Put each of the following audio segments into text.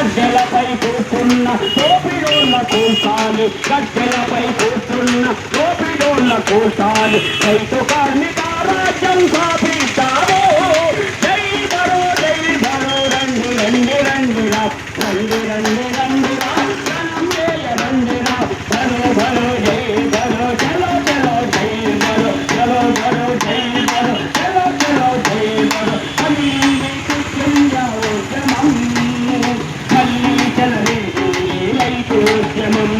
గడ్డలపై కూర్చున్న తోపిడోళ్ళ కూర్చాలి, గడ్డలపై కూర్చున్న తోపిడోళ్ళ కూర్చాలి. రైతు కార్మిక రాజ్యం స్థాపిస్తాము. జై భరో జై భరో, రండి రండి రండిరా, రండి రండి రండిరా, జనం జయ రండిరా. భరో భరో జై భరో, చలో చలో జై భరో, చలో భరో జై భరో, చలో చలో జై భరో. ఉద్యమం మళ్ళీ చలవేది రైతు ఉద్యమం,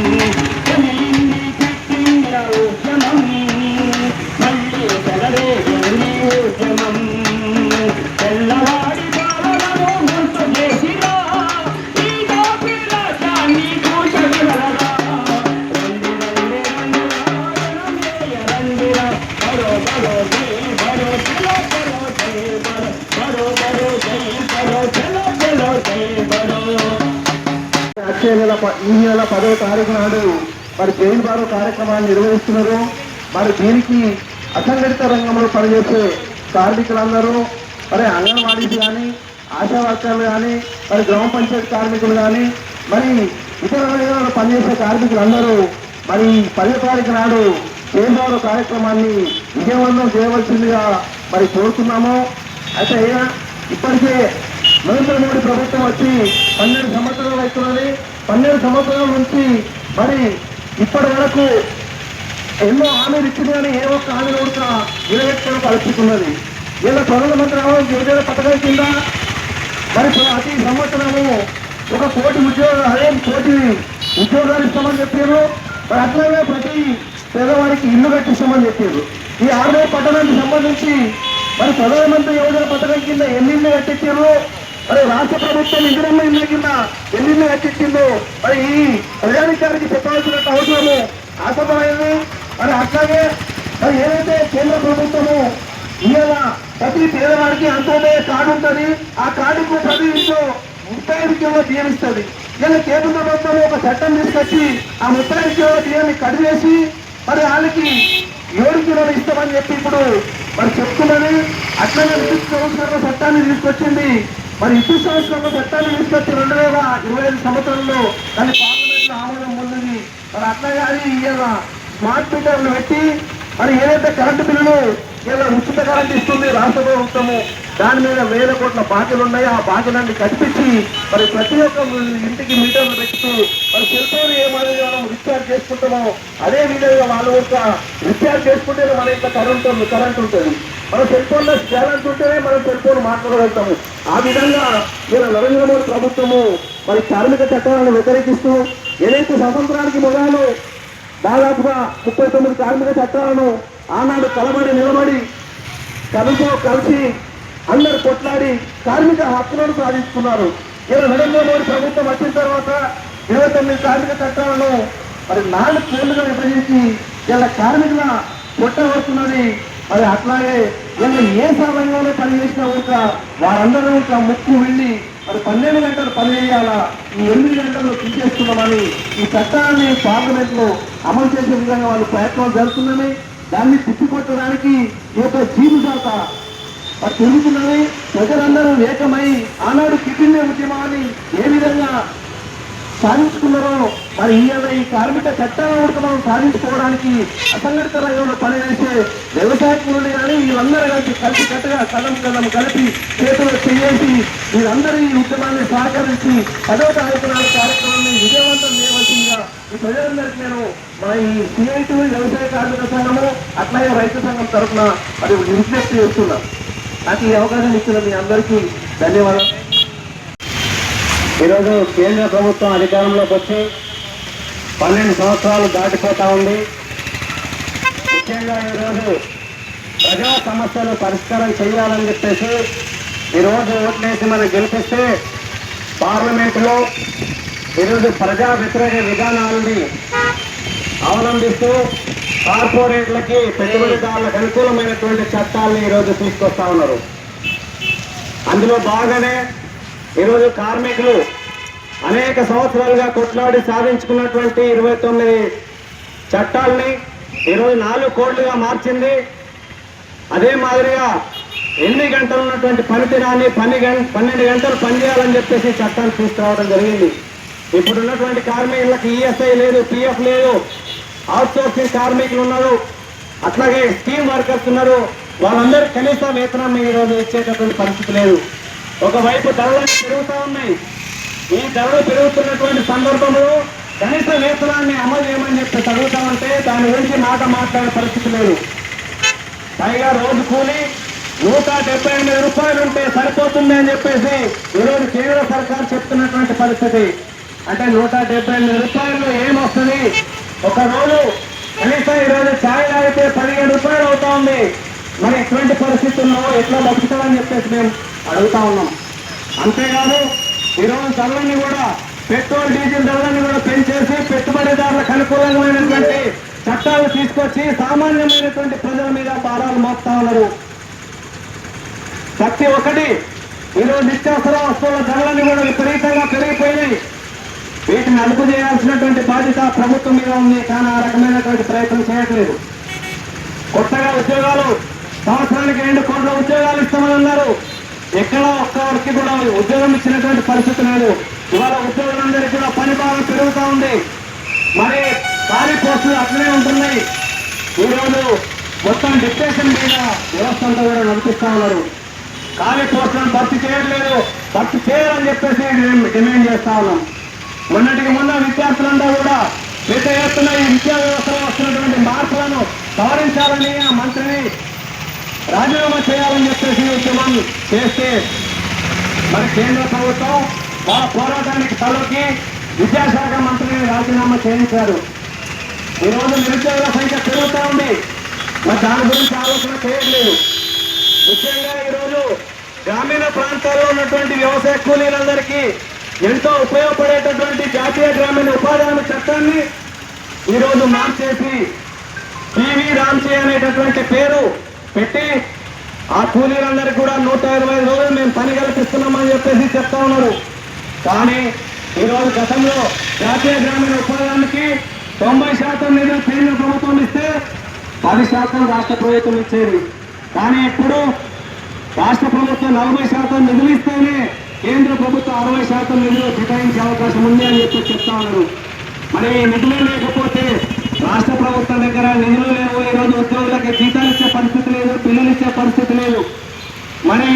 కలిగింది కిట్టింద ఉద్యమం, మళ్ళీ చలవేది ఉద్యమం. తెల్లవాడి పాలనను గుర్తు చేసినా ఈ దోపిడీ రాజ్యాన్ని కూల్చగలరా. రండి రండి రండిరా, రండిరా, భరో భరో జై భరో, చలో చలో జై భరో, భరో భరో జై భరో, చలో చలో జై భరో. వచ్చే నెల ఈ నెల 10వ తారీఖు నాడు మరి జైన్ బారో కార్యక్రమాన్ని నిర్వహిస్తున్నారు. మరి దీనికి అసంఘటిత రంగంలో పనిచేసే కార్మికులందరూ, మరి అంగన్వాడీస్ కానీ, ఆశా వర్కర్లు కానీ, మరి గ్రామ పంచాయతీ కార్మికులు కానీ, మరి ఇతర రంగాల్లో పనిచేసే కార్మికులందరూ మరి 10వ తారీఖు నాడు జైన్ బారో కార్యక్రమాన్ని విజయవంతం చేయవలసిందిగా మరి కోరుతున్నాము. అయితే ఇప్పటికే నరేంద్ర మోడీ ప్రభుత్వం వచ్చి 12 సంవత్సరాలు అవుతున్నది. 12 సంవత్సరాల నుంచి మరి ఇప్పటి వరకు ఎన్నో హామీలు ఇచ్చింది కానీ ఏ ఒక్క హామీలు కూడా నిలబెట్టుకోవడం కలుపుతున్నది. ఇలా ప్రధానమంత్రి ఆవాస్ యోజన పథకం కింద మరి ప్రతి సంవత్సరము 1 కోటి ఉద్యోగాలు, 5 కోటి ఉద్యోగాలు ఇస్తామని చెప్పారు. మరి అట్లాగే ప్రతి పేదవారికి ఇల్లు కట్టిస్తామని చెప్పారు. ఈ 6 పట్టణానికి సంబంధించి మరి ప్రధానమంత్రి యోజన పథకం కింద ఎన్ని ఇల్లు కట్టించారు, మరి రాష్ట్ర ప్రభుత్వం ఇందిరమ్మ ఇళ్ళ కింద ఎన్ని ఇల్లు కట్టించిందో మరి ఈ ప్రజానికానికి చెప్పాల్సిన అవసరము ఆసమైంది. మరి అట్లాగే మరి ఏదైతే కేంద్ర ప్రభుత్వము ఇవాళ ప్రతి పేదవాడికి అంత్యోదయ కార్డు ఉంటుంది. ఆ కార్డుకు ప్రతి ఇంట్లో 35 కిలోల బియ్యం ఇస్తుంది. ఇలా కేంద్ర ప్రభుత్వం ఒక చట్టం తీసుకొచ్చి ఆ 35 కిలోల బియ్యాన్ని కట్ చేసి మరి వాళ్ళకి 7 కిలోలు ఇస్తామని చెప్పి ఇప్పుడు మరి చెప్తున్నది. అట్లనే విద్యుత్ సంస్కరణ చట్టాన్ని తీసుకొచ్చింది. మరి విద్యుత్ సంస్కరణ చట్టాన్ని తీసుకొచ్చి 2025 సంవత్సరంలో దాని పార్లమెంట్ లో ఆమోదం పొందింది. మరి అట్లాగే అది ఇవాళ స్మార్ట్ మీటర్లు పెట్టి మరి ఏదైతే కరెంటు బిల్లులు ఇలా ఉచిత కరెంట్ ఇస్తుంది రాష్ట్ర ప్రభుత్వము, దాని మీద 1000 కోట్ల బాకీలు ఉన్నాయి. ఆ బాకీలన్నీ కట్టించి మరి ప్రతి ఒక్క ఇంటికి మీటర్లు పెట్టుతూ మరి సెల్ ఫోన్ ఏ మాదిరిగా మనం రీఛార్జ్ చేసుకుంటామో అదే విధంగా వాళ్ళు ఒక రీఛార్జ్ చేసుకుంటే మన ఇంట్లో కరెంట్ ఉంటుంది. మన సెల్ ఫోన్ లో బ్యాలెన్స్ ఉంటేనే మనం సెల్ ఫోన్ మాట్లాడగలుగుతాము. ఆ విధంగా ఇలా నరేంద్ర మోడీ ప్రభుత్వము మరి కార్మిక చట్టాలను వ్యతిరేకిస్తూ ఏదైతే స్వతంత్రానికి మొదలు దాదాపుగా 39 కార్మిక చట్టాలను ఆనాడు కలబడి నిలబడి కలిసి అందరు కొట్లాడి కార్మిక హక్కులను సాధించుకున్నారు. ఇలా నరేంద్ర మోడీ ప్రభుత్వం వచ్చిన తర్వాత 29 కార్మిక చట్టాలను మరి 4 కోళ్లుగా విభజించి ఇలా కార్మికుల కొట్టవస్తున్నది. మరి అట్లాగే ఇలా ఏ సమయంలోనే పనిచేసినా ఒక వారందరూ ఒక ముక్కు వెళ్ళి మరి 12 గంటలు పని చేయాలా, ఈ 8 గంటల్లో తీసేస్తున్నామని ఈ చట్టాన్ని పార్లమెంట్ లో అమలు చేసే విధంగా వాళ్ళు ప్రయత్నాలు జరుగుతున్నాయి. దాన్ని తిప్పికొట్టడానికి ఈ యొక్క జీవి శాఖ తిరుగుతున్నది. ప్రజలందరూ ఏకమై ఆనాడు కిటిల్ ఉద్యమాన్ని ఏ విధంగా సాధించుకున్నారో మరి ఈ కార్మిక చట్టాలను కూడా మనం సాధించుకోవడానికి అసంఘటిత రంగంలో పనిచేసే వ్యవసాయ కూలీలు కానీ వీళ్ళందరూ కలిసి కట్టుగా కలం కలిపి చేతులు చేసి వీళ్ళందరూ ఈ ఉద్యమాన్ని సహకరించి 10వ తారీఖు కార్యక్రమాన్ని విజయవంతం చేయవలసిందిగా ఈ ప్రజలందరికీ నేను మన ఈ సిఐటి వ్యవసాయ కార్మిక సంఘము అట్లాగే రైతు సంఘం తరఫున మరి విజ్ఞప్తి చేస్తున్నాం. నాకు ఈ అవకాశం ఇచ్చిన మీ అందరికీ ధన్యవాదాలు. ఈరోజు కేంద్ర ప్రభుత్వం అధికారంలోకి వచ్చి 12 సంవత్సరాలు దాటిపోతా ఉంది. ముఖ్యంగా ఈరోజు ప్రజా సమస్యలు పరిష్కారం చేయాలని చెప్పేసి ఈరోజు ఓట్లేసి మనం గెలిపిస్తే పార్లమెంటులో ఈరోజు ప్రజా వ్యతిరేక విధానాలని అవలంబిస్తూ కార్పొరేట్లకి పెట్టుబడిదారులకు అనుకూలమైనటువంటి చట్టాలని ఈరోజు తీసుకొస్తా ఉన్నారు. అందులో బాగానే ఈరోజు కార్మికులు అనేక సంవత్సరాలుగా కొట్లాడి సాధించుకున్నటువంటి 29 చట్టాలని ఈరోజు 4 కోట్లుగా మార్చింది. అదే మాదిరిగా 8 గంటలు ఉన్నటువంటి పనిదినాన్ని 12 గంటలు పనిచేయాలని చెప్పేసి చట్టాన్ని తీసుకురావడం జరిగింది. ఇప్పుడున్నటువంటి కార్మికులకు ఈఎస్ఐ లేదు, పిఎఫ్ లేదు, అవుట్ సోర్సింగ్ కార్మికులు ఉన్నారు, అట్లాగే స్కీమ్ వర్కర్స్ ఉన్నారు. వాళ్ళందరికీ కనీస వేతనం ఈరోజు ఇచ్చేటటువంటి పరిస్థితి లేదు. ఒకవైపు ధరలు పెరుగుతూ ఉన్నాయి. ఈ ధరలు పెరుగుతున్నటువంటి సందర్భంలో కనీస వేతనాన్ని అమలు చేయమని చెప్పి అడుగుతామంటే దాని గురించి మాట మాట్లాడే పరిస్థితి లేదు. పైగా రోజు కూలి 178 రూపాయలు ఉంటే సరిపోతుంది అని చెప్పేసి ఈరోజు కేంద్ర సర్కార్ చెప్తున్నటువంటి పరిస్థితి. అంటే 178 రూపాయలు ఏమొస్తుంది? ఒక రోజు కనీసం ఈరోజు ఛాయ్ తాగితే 17 రూపాయలు అవుతా ఉంది. మరి ఇటువంటి పరిస్థితుల్లో ఎట్లా బతుకుతామని చెప్పేసి మేము అడుగుతా ఉన్నాం. అంతేకాదు ఈరోజు ధరలన్నీ కూడా పెట్రోల్ డీజిల్ ధరలన్నీ కూడా పెంచేసి పెట్టుబడిదారులకు అనుకూలమైనటువంటి చట్టాలు తీసుకొచ్చి సామాన్యమైనటువంటి ప్రజల మీద భారాలు మోపుతా ఉన్నారు. ప్రతి ఒక్కటి ఈరోజు నిత్యావసర వస్తువుల ధరలన్నీ కూడా విపరీతంగా పెరిగిపోయినాయి. వీటిని అదుపు చేయాల్సినటువంటి బాధ్యత ప్రభుత్వం మీద ఉంది. కానీ ఆ రకమైనటువంటి ప్రయత్నం చేయట్లేదు. కొత్తగా ఉద్యోగాలు సంవత్సరానికి 2 కోట్ల ఉద్యోగాలు ఇస్తామని అన్నారు. ఎక్కడ ఒక్కరికి కూడా ఉద్యోగం ఇచ్చినటువంటి పరిస్థితి లేదు. ఇవాళ ఉద్యోగులందరికీ కూడా పని భారం పెరుగుతూ ఉంది. మరి ఖాళీ పోస్టులు అట్లనే ఉంటున్నాయి. ఈరోజు మొత్తం డిప్రెషన్ మీద వ్యవస్థ అంతా కూడా నడిపిస్తా ఉన్నారు. ఖాళీ పోస్టులను భర్తీ చేయట్లేదు, భర్తీ చేయాలని చెప్పేసి డిమాండ్ చేస్తా ఉన్నాం. మొన్నటికి మొన్న విద్యార్థులంతా కూడా పెద్ద ఎత్తున ఈ విద్యా వ్యవస్థలో వస్తున్నటువంటి మార్పులను సవరించాలని ఆ మంత్రిని రాజీనామా చేయాలని చెప్పేసి ఉద్యమం చేస్తే మరి కేంద్ర ప్రభుత్వం వాళ్ళ పోరాటానికి తలొక్కి విద్యాశాఖ మంత్రిని రాజీనామా చేయించారు. ఈరోజు నిరుద్యోగుల సంఖ్య పెరుగుతూ ఉంది. మరి దాని గురించి ఆలోచన చేయట్లేదు. ముఖ్యంగా ఈరోజు గ్రామీణ ప్రాంతాల్లో ఉన్నటువంటి వ్యవసాయ కూలీలందరికీ ఎంతో ఉపయోగపడేటటువంటి జాతీయ గ్రామీణ ఉపాధి హామీ చట్టాన్ని ఈరోజు మార్చేసి టీవీ రామ్సీ అనేటటువంటి పేరు పెట్టి ఆ కూలీలందరికీ కూడా 125 రోజులు మేము పని కల్పిస్తున్నామని చెప్పేసి చెప్తా ఉన్నారు. కానీ ఈరోజు గతంలో జాతీయ గ్రామీణ ఉపాధి హామీకి 90% నిధులు కేంద్ర ప్రభుత్వం ఇస్తే 10% రాష్ట్ర ప్రభుత్వం ఇచ్చేది. కానీ ఇప్పుడు రాష్ట్ర ప్రభుత్వం 40% నిధులు ఇస్తేనే కేంద్ర ప్రభుత్వం 60% నిధులు కేటాయించే అవకాశం ఉంది అని చెప్పి చెప్తా ఉన్నారు. మరి నిధులు లేకపోతే రాష్ట్ర ప్రభుత్వం దగ్గర నిధులు లేవు. ఈరోజు ఉద్యోగులకి జీతాలు ఇచ్చే పరిస్థితి లేదు, బిల్లులు ఇచ్చే పరిస్థితి లేదు. మరి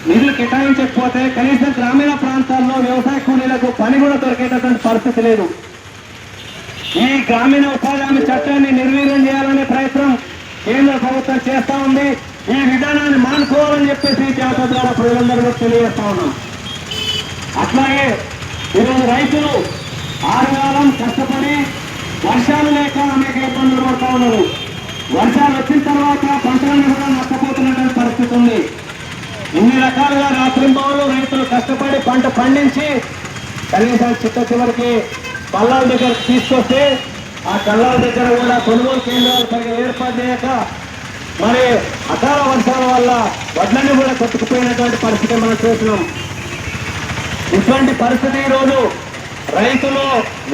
నిధులు కేటాయించకపోతే కనీసం గ్రామీణ ప్రాంతాల్లో వ్యవసాయ కూలీలకు పని కూడా దొరికేటటువంటి పరిస్థితి లేదు. ఈ గ్రామీణ ఉపాధి హామీ చట్టాన్ని నిర్వీర్యం చేయాలనే ప్రయత్నం కేంద్ర ప్రభుత్వం చేస్తా ఉంది. ఈ విధానాన్ని మానుకోవాలని చెప్పేసి జాతర ద్వారా ప్రజలందరూ తెలియజేస్తా ఉన్నాం. అట్లాగే ఈరోజు రైతులు ఆరుగాలం కష్టపడి వర్షాలు లేక అనేక ఇబ్బందులు పడుతూ ఉన్నారు. వర్షాలు వచ్చిన తర్వాత పంటలను కూడా నష్టపోతున్నటువంటి పరిస్థితి ఉంది. ఇన్ని రకాలుగా రాత్రింబావులు రైతులు కష్టపడి పంట పండించి కనీసం చివరికి కళ్ళాల దగ్గర తీసుకొస్తే ఆ కళ్ళాల దగ్గర కూడా కొనుగోలు కేంద్రాలు సరిగ్గా ఏర్పాటు చేయక మరి అకాల వర్షాల వల్ల వడ్లన్నీ కూడా కొట్టుకుపోయినటువంటి పరిస్థితి మనం చూస్తున్నాం. ఇటువంటి పరిస్థితి ఈరోజు రైతులు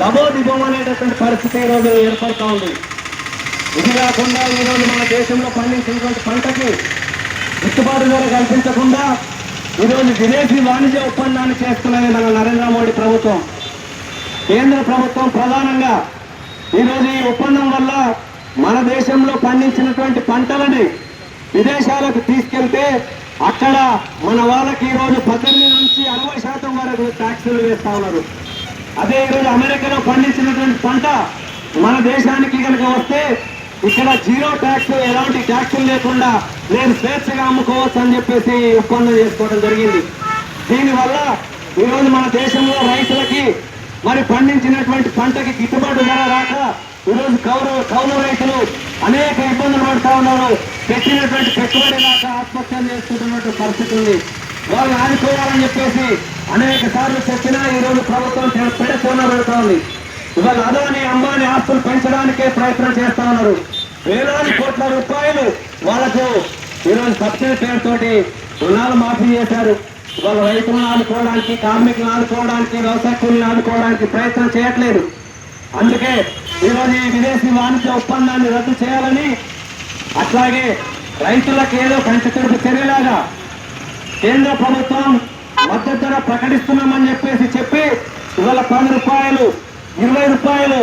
లబోదిబం అనేటటువంటి పరిస్థితి ఈరోజు ఏర్పడుతూ ఉంది. ఇది కాకుండా ఈరోజు మన దేశంలో పండించినటువంటి పంటకి గిట్టుబాటు ధర కల్పించకుండా ఈరోజు విదేశీ వాణిజ్య ఒప్పందాన్ని చేస్తున్నది మన నరేంద్ర మోడీ ప్రభుత్వం. కేంద్ర ప్రభుత్వం ప్రధానంగా ఈరోజు ఈ ఒప్పందం వల్ల మన దేశంలో పండించినటువంటి పంటలని విదేశాలకు తీసుకెళ్తే అక్కడ మన వాళ్ళకి ఈరోజు 18 నుంచి 60% వరకు ట్యాక్సులు వేస్తా ఉన్నారు. అదే ఈరోజు అమెరికాలో పండించినటువంటి పంట మన దేశానికి కనుక వస్తే ఇక్కడ 0 ట్యాక్స్, ఎలాంటి ట్యాక్సులు లేకుండా నేను స్వేచ్ఛగా అమ్ముకోవచ్చు అని చెప్పేసి ఒప్పందం చేసుకోవడం జరిగింది. దీనివల్ల ఈరోజు మన దేశంలో రైతులకి మరి పండించినటువంటి పంటకి గిట్టుబాటు ధర రాక ఈరోజు కౌలు రైతులు అనేక ఇబ్బందులు పడుతూ ఉన్నారు. పెట్టినటువంటి పెట్టుబడి రాక ఆత్మహత్యలు చేసుకుంటున్నటువంటి పరిస్థితి ఉంది. వాళ్ళు ఆదుకోవాలని చెప్పేసి అనేక సార్లు చెప్పినా ఈరోజు ప్రభుత్వం పెడచోన పెడతా ఉంది. ఇవాళ అదాని అంబానీ ఆస్తులు పెంచడానికే ప్రయత్నం చేస్తా ఉన్నారు. వేలాది కోట్ల రూపాయలు వాళ్ళకు ఈరోజు సబ్సిడీ పేరుతోటి రుణాలు మాఫీ చేశారు. ఇవాళ రైతులను ఆదుకోవడానికి, కార్మికులను ఆదుకోవడానికి, వ్యవసాయ కూలీలను ఆదుకోవడానికి ప్రయత్నం చేయట్లేదు. అందుకే ఈరోజు ఈ విదేశీ వాణిజ్య ఒప్పందాన్ని రద్దు చేయాలని, అట్లాగే రైతులకు ఏదో కంటితుడుపు చర్యలాగా కేంద్ర ప్రభుత్వం మద్దతు ధర ప్రకటిస్తున్నామని చెప్పి ఇవాళ 10 రూపాయలు, 20 రూపాయలు,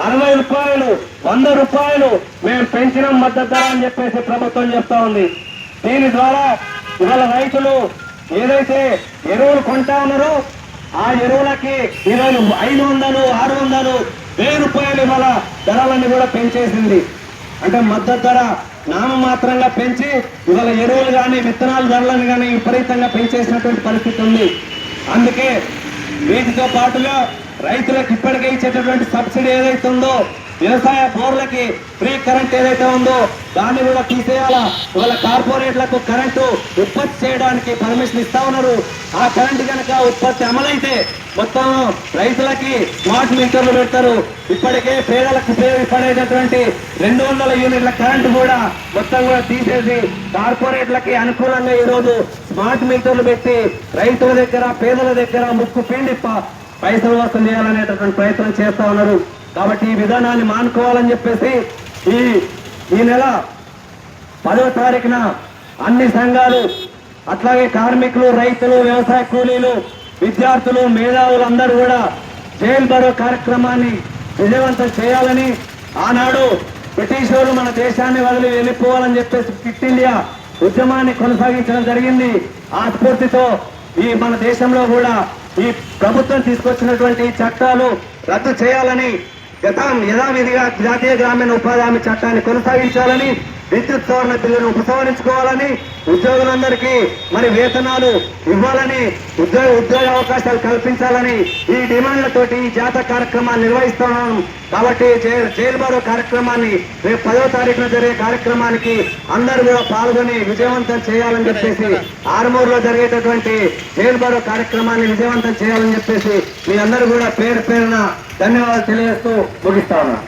60 రూపాయలు, 100 రూపాయలు మేము పెంచినాం మద్దతు ధర అని చెప్పేసి ప్రభుత్వం చెప్తా ఉంది. దీని ద్వారా ఇవాళ రైతులు ఏదైతే ఎరువులు కొంటా ఉన్నారో ఆ ఎరువులకి ఈరోజు 500, 600, 1000 రూపాయలు ఇవాళ ధరలన్నీ కూడా పెంచేసింది. అంటే మద్దతు ధర నామమాత్రంగా పెంచి ఇవాళ ఎరువులు కానీ విత్తనాల ధరలను కానీ విపరీతంగా పెంచేసినటువంటి పరిస్థితి ఉంది. అందుకే వీటితో పాటుగా రైతులకు ఇప్పటికే ఇచ్చేటటువంటి సబ్సిడీ ఏదైతే ఉందో, వ్యవసాయ బోర్లకి ఫ్రీ కరెంట్ ఏదైతే ఉందో దాన్ని కూడా తీసేయాలా. ఇవాళ కార్పొరేట్లకు కరెంటు ఉత్పత్తి చేయడానికి పర్మిషన్ ఇస్తా ఉన్నారు. ఆ కరెంటు కనుక ఉత్పత్తి అమలైతే మొత్తం రైతులకి స్మార్ట్ మీటర్లు పెడతారు. ఇప్పటికే పేదలకు ఉపయోగపడేటటువంటి 200 యూనిట్ల కరెంటు కూడా మొత్తం కూడా తీసేసి కార్పొరేట్లకి అనుకూలంగా ఈరోజు స్మార్ట్ మీటర్లు పెట్టి రైతుల దగ్గర పేదల దగ్గర ముక్కు పిండి పైసలు వసూలు చేయాలనేటటువంటి ప్రయత్నం చేస్తా ఉన్నారు. కాబట్టి ఈ విధానాన్ని మానుకోవాలని చెప్పేసి ఈ నెల 10వ తారీఖున అన్ని సంఘాలు, అట్లాగే కార్మికులు, రైతులు, వ్యవసాయ కూలీలు, విద్యార్థులు, మేధావులు అందరూ కూడా జైల్ బరో కార్యక్రమాన్ని విజయవంతం చేయాలని, ఆనాడు బ్రిటిష్ వాళ్ళు మన దేశాన్ని వదిలి వెళ్ళిపోవాలని చెప్పేసి క్విట్ ఇండియా ఉద్యమాన్ని కొనసాగించడం జరిగింది. ఆ స్ఫూర్తితో మన దేశంలో కూడా ఈ ప్రభుత్వం తీసుకొచ్చినటువంటి చట్టాలు రద్దు చేయాలని, యథావిధిగా జాతీయ గ్రామీణ ఉపాధి హామీ చట్టాన్ని కొనసాగించాలని, విద్యుత్ సవరణ బిల్లును ఉపసంహరించుకోవాలని, ఉద్యోగులందరికీ మరి వేతనాలు ఇవ్వాలని, ఉద్యోగ అవకాశాలు కల్పించాలని ఈ డిమాండ్లతోటి ఈ జాతర కార్యక్రమాన్ని నిర్వహిస్తున్నాం. కాబట్టి జైలు బరో కార్యక్రమాన్ని రేపు 10వ తారీఖున జరిగే కార్యక్రమానికి అందరూ కూడా పాల్గొని విజయవంతం చేయాలని చెప్పేసి, ఆర్మూరులో జరిగేటటువంటి జైలు బరో కార్యక్రమాన్ని విజయవంతం చేయాలని చెప్పేసి మీ అందరూ కూడా పేరున ధన్యవాదాలు తెలియజేస్తూ ముగిస్తా ఉన్నాను.